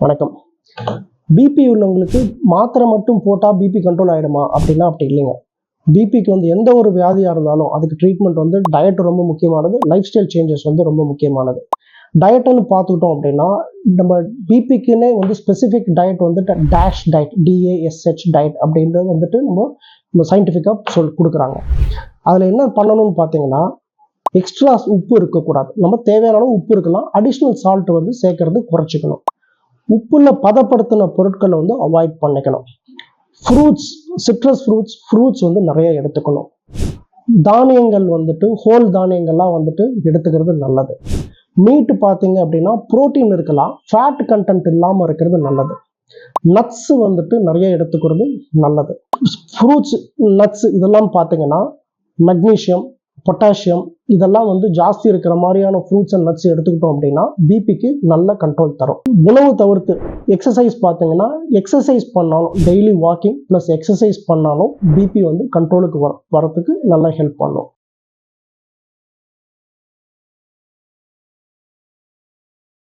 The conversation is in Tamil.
வணக்கம். பிபி உள்ளவங்களுக்கு மாத்திரை மட்டும் போட்டால் பிபி கண்ட்ரோல் ஆகிடுமா அப்படின்னா அப்படி இல்லைங்க. பிபிக்கு எந்த ஒரு வியாதியாக இருந்தாலும் அதுக்கு ட்ரீட்மெண்ட் டயட் ரொம்ப முக்கியமானது, லைஃப் ஸ்டைல் சேஞ்சஸ் ரொம்ப முக்கியமானது. டயட்டுன்னு பார்த்துக்கிட்டோம் அப்படின்னா நம்ம பிபிக்குன்னே specific diet DASH diet, DASH diet அப்படின்றது நம்ம சயின்டிஃபிக்காக கொடுக்குறாங்க. அதில் என்ன பண்ணணும்னு பார்த்தீங்கன்னா, எக்ஸ்ட்ரா உப்பு இருக்கக்கூடாது. நம்ம தேவையான அளவு உப்பு இருக்கலாம், அடிஷ்னல் சால்ட் சேர்க்கறது குறைச்சிக்கணும். உப்புல பதப்படுத்தின பொருட்களை அவாய்ட் பண்ணிக்கணும். ஃப்ரூட்ஸ், சிட்ரஸ் ஃப்ரூட்ஸ் நிறைய எடுத்துக்கணும். தானியங்கள் ஹோல் தானியங்கள்லாம் எடுத்துக்கிறது நல்லது. மீட் பார்த்தீங்க அப்படின்னா புரோட்டீன் இருக்கலாம், ஃபேட் கண்டென்ட் இல்லாமல் இருக்கிறது நல்லது. நட்ஸ் நிறைய எடுத்துக்கிறது நல்லது. ஃப்ரூட்ஸ், நட்ஸ் இதெல்லாம் பார்த்தீங்கன்னா மெக்னீஷியம், பொட்டாசியம் இதெல்லாம் ஜாஸ்தி இருக்கிற மாதிரியான ஃப்ரூட்ஸ் அண்ட் நட்ஸ் எடுத்துக்கிட்டோம் அப்படின்னா பிபிக்கு நல்ல கண்ட்ரோல் தரும். உணவு தவிர்த்து எக்ஸசைஸ் பார்த்தீங்கன்னா, எக்ஸசைஸ் பண்ணாலும் டெய்லி வாக்கிங் ப்ளஸ் எக்ஸசைஸ் பண்ணாலும் பிபி கண்ட்ரோலுக்கு வரத்துக்கு நல்லா ஹெல்ப் பண்ணும்.